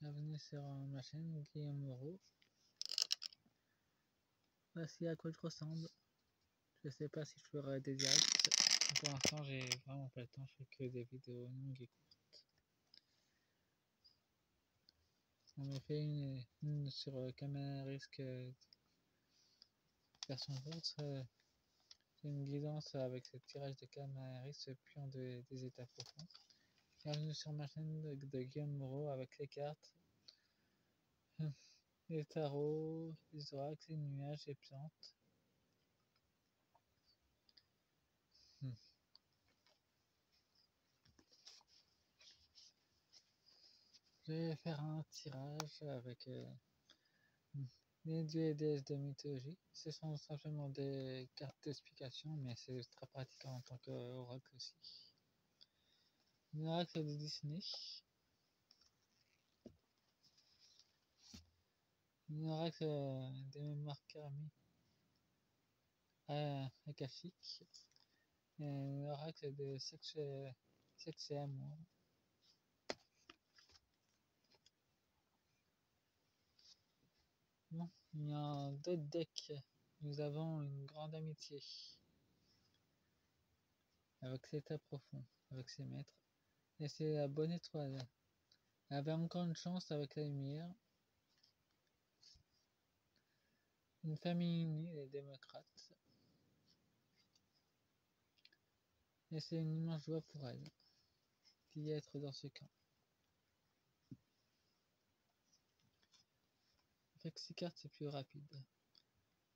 Bienvenue sur ma chaîne Guillaume Moreau. Voici à quoi je ressemble. Je sais pas si je ferai des directs. Pour l'instant, j'ai vraiment pas le temps. Je fais que des vidéos longues et courtes. On a fait une sur Camera Risk version courte. C'est une guidance avec ce tirage de Camera Risk puis en des états profonds. Bienvenue sur ma chaîne de Guillaume Moreau avec les cartes, les tarots, les oracles, les nuages, les plantes. Je vais faire un tirage avec les dieux et déesses de mythologie. Ce sont simplement des cartes d'explication, mais c'est très pratique en tant qu'oracle aussi. L'oracle de Disney. L'oracle des mémoires karmiques akashiques. Et l'oracle de sexe et amour. Bon, il y a d'autres decks. Nous avons une grande amitié avec l'état profond, avec ses maîtres. Et c'est la bonne étoile. Elle avait encore une chance avec la lumière. Une famille unie, les démocrates. Et c'est une immense joie pour elle d'y être dans ce camp. Avec ces cartes, c'est plus rapide.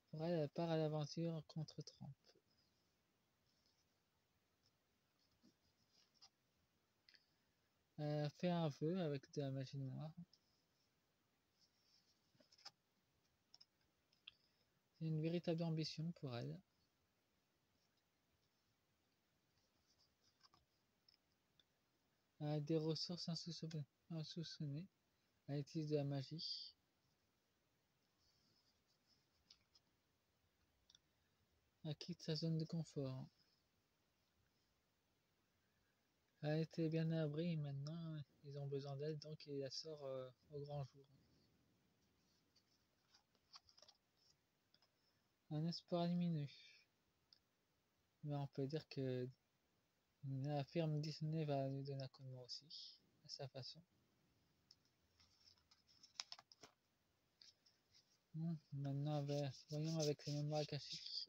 Pour elle, elle part à l'aventure contre Trump. Elle fait un vœu avec de la magie noire. C'est une véritable ambition pour elle. Elle a des ressources insoupçonnées. Elle utilise de la magie. Elle quitte sa zone de confort. Elle a été bien à l'abri et maintenant ils ont besoin d'elle, donc il la sort au grand jour. Un espoir lumineux. Mais on peut dire que la firme Disney va lui donner un coup de main aussi, à sa façon. Bon, maintenant, voyons avec les mémoires akashiques.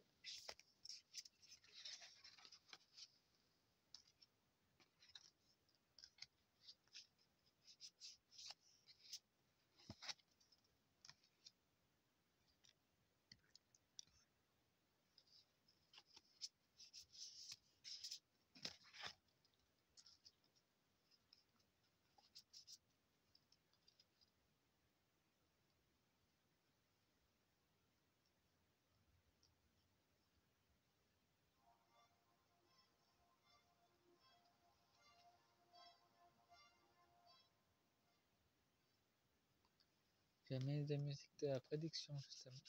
J'ai mis des musiques de la prédiction justement.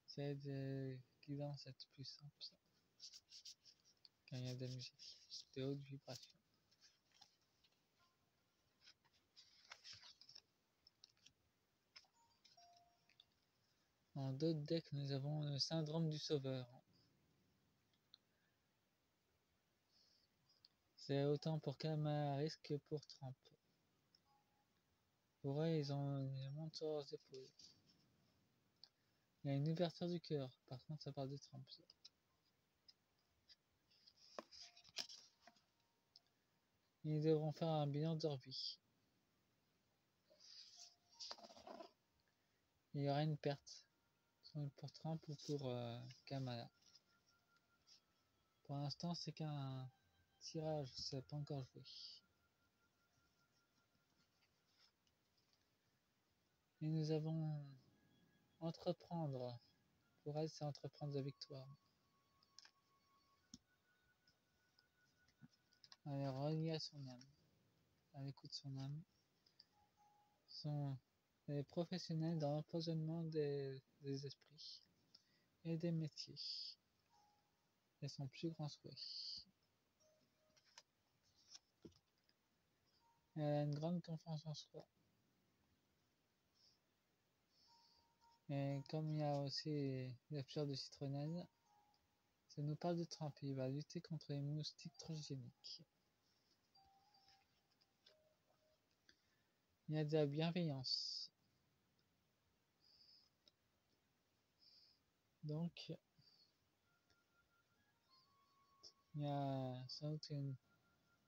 C'est des guidances être plus simple ça. Quand il y a des musiques de haute vibration. En d'autres decks, nous avons le syndrome du sauveur. C'est autant pour Kamala Harris que pour Trump. Pour eux, ils ont une montre sur leurs épaules. Il y a une ouverture du cœur. Par contre, ça parle de Trump. Ça. Ils devront faire un bilan de leur vie. Il y aura une perte. Pour Trump ou pour Kamala. Pour l'instant, c'est qu'un tirage. C'est pas encore joué. Et nous avons entreprendre. Pour elle, c'est entreprendre la victoire. Elle est reliée à son âme. Elle écoute son âme. Elle est professionnelle dans l'empoisonnement des esprits et des métiers. Et son plus grand souhait. Elle a une grande confiance en soi. Et comme il y a aussi la fleur de citronnelle, ça nous parle de Trump. Il va lutter contre les moustiques transgéniques. Il y a de la bienveillance. Donc, il y a sans doute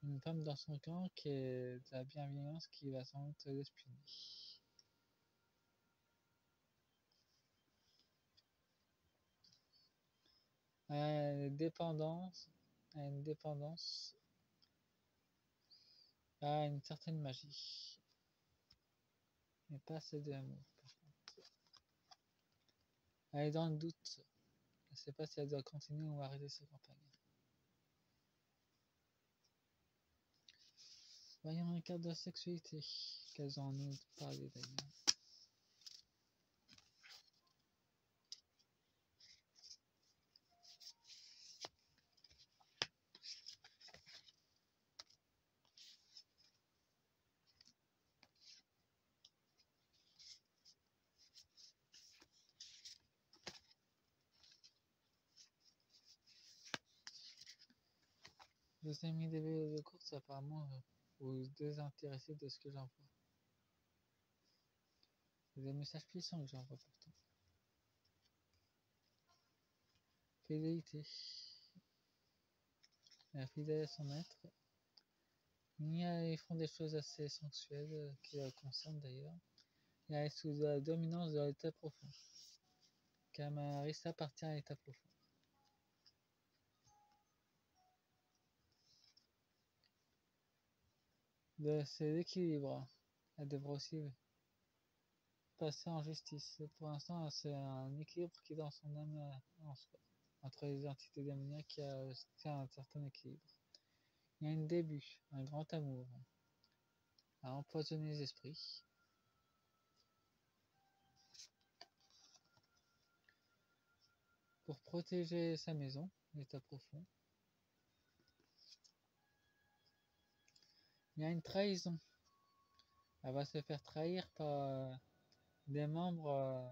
une femme dans son camp qui est de la bienveillance qui va sans doute l'espionner. Dépendance, une dépendance à une certaine magie. Mais pas assez de l'amour, par contre. Elle est dans le doute. Elle ne sait pas si elle doit continuer ou arrêter sa campagne. Voyons un cadre de la sexualité qu'elles ont nous parlé d'ailleurs. Vous avez mis des vidéos de course apparemment vous désintéressez de ce que j'envoie. C'est des messages puissants que j'envoie pourtant. Fidélité. La fidèle à son maître. Ils font des choses assez sensuelles qui la concernent d'ailleurs. Elle est sous la dominance de l'état profond. Camarissa appartient à l'état profond. C'est l'équilibre. Elle devrait aussi passer en justice. Pour l'instant, c'est un équilibre qui est dans son âme en soi. Entre les entités démoniaques qui tient un certain équilibre. Il y a un début, un grand amour, à empoisonner les esprits. Pour protéger sa maison, l'état profond. Il y a une trahison. Elle va se faire trahir par des membres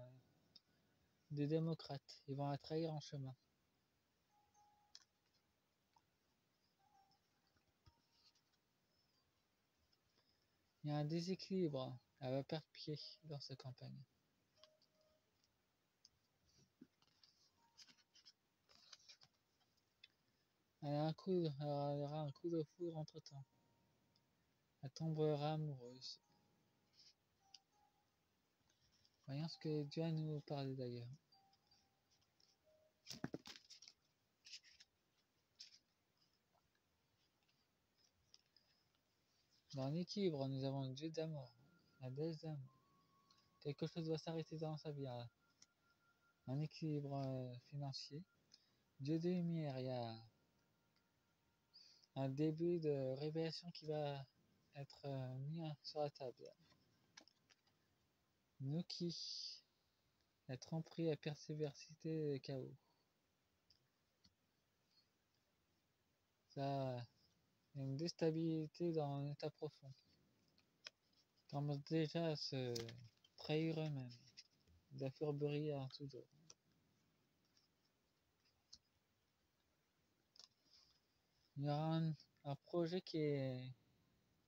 des démocrates. Ils vont la trahir en chemin. Il y a un déséquilibre. Elle va perdre pied dans sa campagne. Elle aura un coup de foudre entre temps. Elle tombera amoureuse. Voyons ce que Dieu nous parle d'ailleurs. Dans l'équilibre, nous avons le Dieu d'amour, la déesse d'amour. Quelque chose doit s'arrêter dans sa vie. Un équilibre financier. Dieu de lumière, il y a un début de révélation qui va être mis sur la table. Nuki, la tromperie, la persévérité, le chaos. Ça, il y a une déstabilité dans l'état profond. Commence déjà à se trahir eux-mêmes. De la fourberie en tout d'autre. Il y aura un projet qui est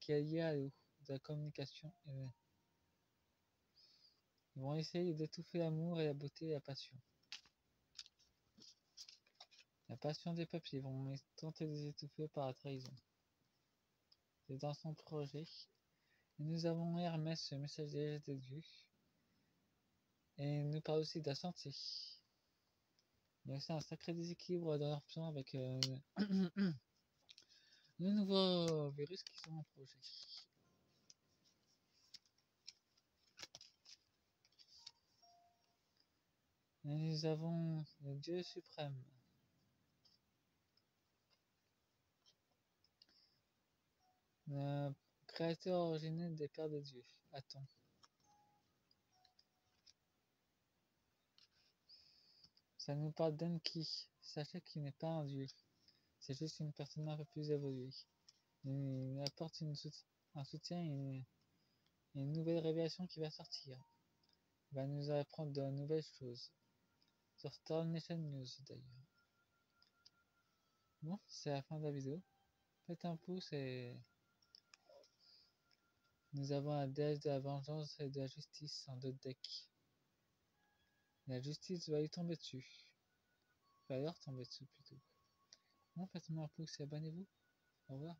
lié à l'eau, de la communication. Ils vont essayer d'étouffer l'amour et la beauté et la passion. La passion des peuples, ils vont tenter de les étouffer par la trahison. C'est dans son projet. Et nous avons Hermès, le messager de Dieu. Et il nous parle aussi de la santé. Il y a aussi un sacré déséquilibre dans leur plan avec le nouveau virus qu'ils ont en projet. Et nous avons le Dieu suprême. Le créateur originel des pères de Dieu. Attends. Ça nous parle d'Enki. Sachez qu'il n'est pas un dieu. C'est juste une personne un peu plus évoluée. Il apporte en soutien une nouvelle révélation qui va sortir. Il va nous apprendre de nouvelles choses. Sur Star Nation News d'ailleurs. Bon, c'est la fin de la vidéo. Faites un pouce et nous avons la déesse de la vengeance et de la justice en 2 decks. La justice va lui tomber dessus. Va leur tomber dessus plutôt. Bon, faites-moi un pouce et abonnez-vous. Au revoir.